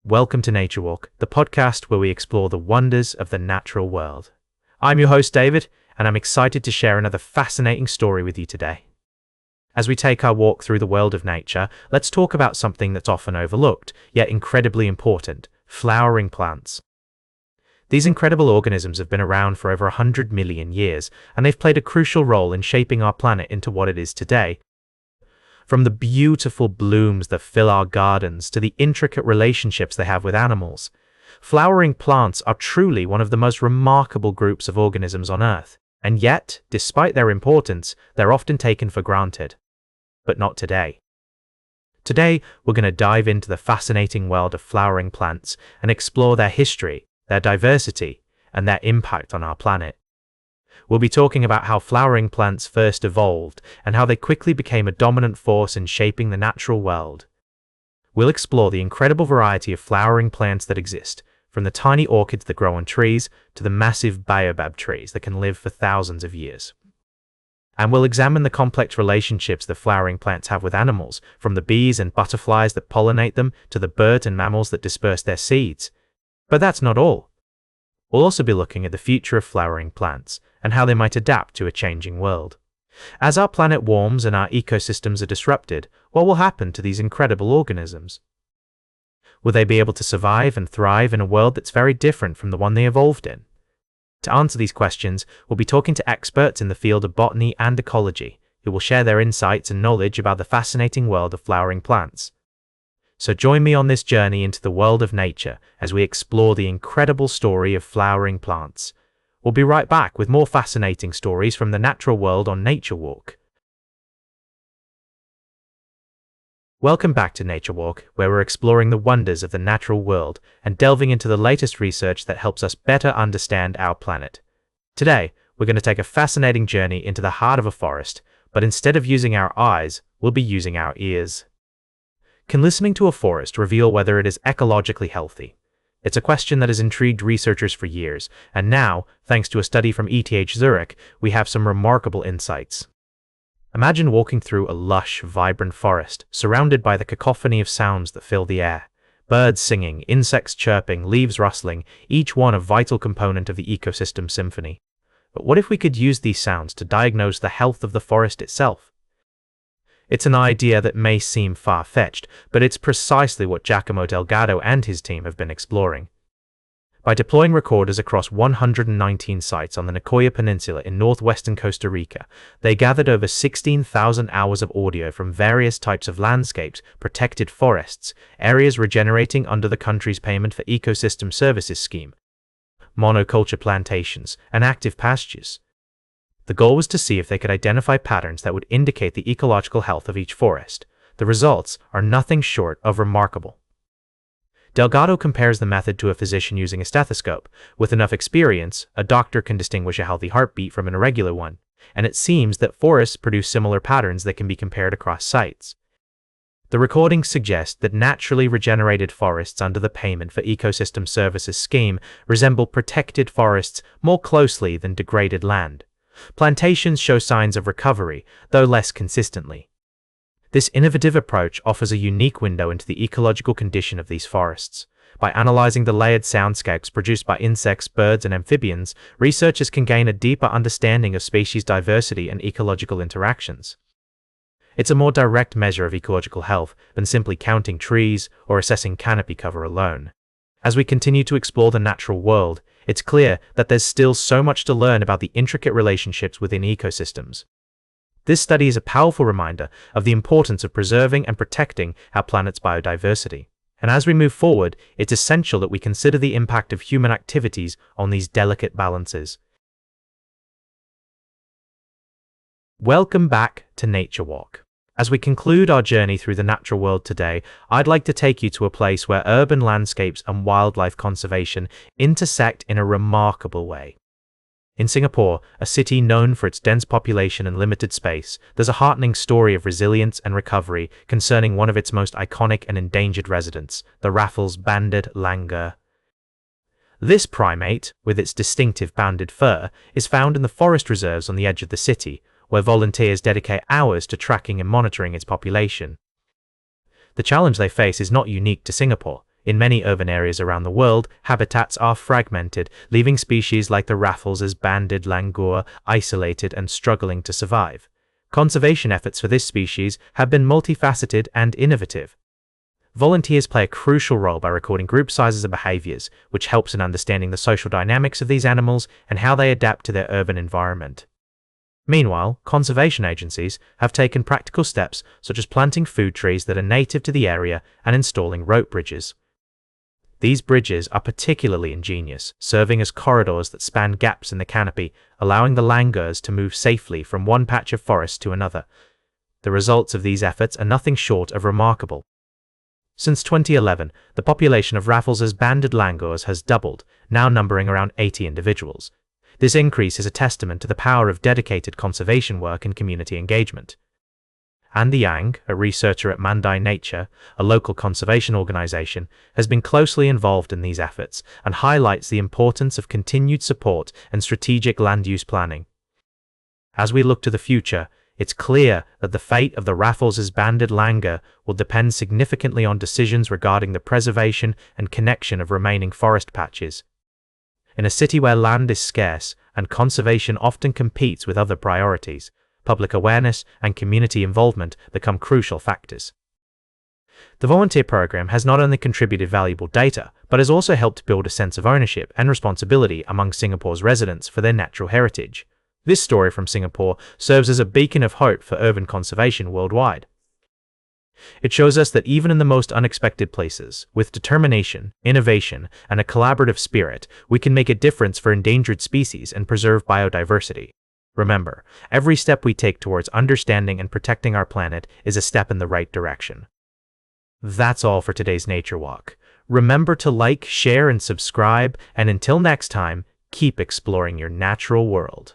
Welcome to Nature Walk, the podcast where we explore the wonders of the natural world. I'm your host, David, and I'm excited to share another fascinating story with you today. As we take our walk through the world of nature, let's talk about something that's often overlooked, yet incredibly important: flowering plants. These incredible organisms have been around for over 100 million years, and they've played a crucial role in shaping our planet into what it is today. From the beautiful blooms that fill our gardens to the intricate relationships they have with animals, flowering plants are truly one of the most remarkable groups of organisms on Earth. And yet, despite their importance, they're often taken for granted. But not today. Today, we're going to dive into the fascinating world of flowering plants and explore their history, their diversity, and their impact on our planet. We'll be talking about how flowering plants first evolved and how they quickly became a dominant force in shaping the natural world. We'll explore the incredible variety of flowering plants that exist, from the tiny orchids that grow on trees to the massive baobab trees that can live for thousands of years. And we'll examine the complex relationships that flowering plants have with animals, from the bees and butterflies that pollinate them to the birds and mammals that disperse their seeds. But that's not all. We'll also be looking at the future of flowering plants and how they might adapt to a changing world. As our planet warms and our ecosystems are disrupted, what will happen to these incredible organisms? Will they be able to survive and thrive in a world that's very different from the one they evolved in? To answer these questions, we'll be talking to experts in the field of botany and ecology, who will share their insights and knowledge about the fascinating world of flowering plants. So join me on this journey into the world of nature as we explore the incredible story of flowering plants. We'll be right back with more fascinating stories from the natural world on Nature Walk. Welcome back to Nature Walk, where we're exploring the wonders of the natural world and delving into the latest research that helps us better understand our planet. Today, we're going to take a fascinating journey into the heart of a forest, but instead of using our eyes, we'll be using our ears. Can listening to a forest reveal whether it is ecologically healthy? It's a question that has intrigued researchers for years, and now, thanks to a study from ETH Zurich, we have some remarkable insights. Imagine walking through a lush, vibrant forest, surrounded by the cacophony of sounds that fill the air. Birds singing, insects chirping, leaves rustling, each one a vital component of the ecosystem symphony. But what if we could use these sounds to diagnose the health of the forest itself? It's an idea that may seem far-fetched, but it's precisely what Giacomo Delgado and his team have been exploring. By deploying recorders across 119 sites on the Nicoya Peninsula in northwestern Costa Rica, they gathered over 16,000 hours of audio from various types of landscapes, protected forests, areas regenerating under the country's Payment for Ecosystem Services scheme, monoculture plantations, and active pastures. The goal was to see if they could identify patterns that would indicate the ecological health of each forest. The results are nothing short of remarkable. Delgado compares the method to a physician using a stethoscope. With enough experience, a doctor can distinguish a healthy heartbeat from an irregular one, and it seems that forests produce similar patterns that can be compared across sites. The recordings suggest that naturally regenerated forests under the Payment for Ecosystem Services scheme resemble protected forests more closely than degraded land. Plantations show signs of recovery, though less consistently. This innovative approach offers a unique window into the ecological condition of these forests. By analyzing the layered soundscapes produced by insects, birds, and amphibians, researchers can gain a deeper understanding of species diversity and ecological interactions. It's a more direct measure of ecological health than simply counting trees or assessing canopy cover alone. As we continue to explore the natural world, it's clear that there's still so much to learn about the intricate relationships within ecosystems. This study is a powerful reminder of the importance of preserving and protecting our planet's biodiversity. And as we move forward, it's essential that we consider the impact of human activities on these delicate balances. Welcome back to Nature Walk. As we conclude our journey through the natural world today, I'd like to take you to a place where urban landscapes and wildlife conservation intersect in a remarkable way. In Singapore, a city known for its dense population and limited space, there's a heartening story of resilience and recovery concerning one of its most iconic and endangered residents, the Raffles banded langur. This primate, with its distinctive banded fur, is found in the forest reserves on the edge of the city, where volunteers dedicate hours to tracking and monitoring its population. The challenge they face is not unique to Singapore. In many urban areas around the world, habitats are fragmented, leaving species like the Raffles's banded langur isolated and struggling to survive. Conservation efforts for this species have been multifaceted and innovative. Volunteers play a crucial role by recording group sizes and behaviors, which helps in understanding the social dynamics of these animals and how they adapt to their urban environment. Meanwhile, conservation agencies have taken practical steps such as planting food trees that are native to the area and installing rope bridges. These bridges are particularly ingenious, serving as corridors that span gaps in the canopy, allowing the langurs to move safely from one patch of forest to another. The results of these efforts are nothing short of remarkable. Since 2011, the population of Raffles's banded langurs has doubled, now numbering around 80 individuals. This increase is a testament to the power of dedicated conservation work and community engagement. Andy Yang, a researcher at Mandai Nature, a local conservation organization, has been closely involved in these efforts and highlights the importance of continued support and strategic land use planning. As we look to the future, it's clear that the fate of the Raffles's banded langur will depend significantly on decisions regarding the preservation and connection of remaining forest patches. In a city where land is scarce and conservation often competes with other priorities, public awareness and community involvement become crucial factors. The volunteer program has not only contributed valuable data, but has also helped build a sense of ownership and responsibility among Singapore's residents for their natural heritage. This story from Singapore serves as a beacon of hope for urban conservation worldwide. It shows us that even in the most unexpected places, with determination, innovation, and a collaborative spirit, we can make a difference for endangered species and preserve biodiversity. Remember, every step we take towards understanding and protecting our planet is a step in the right direction. That's all for today's Nature Walk. Remember to like, share, and subscribe, and until next time, keep exploring your natural world.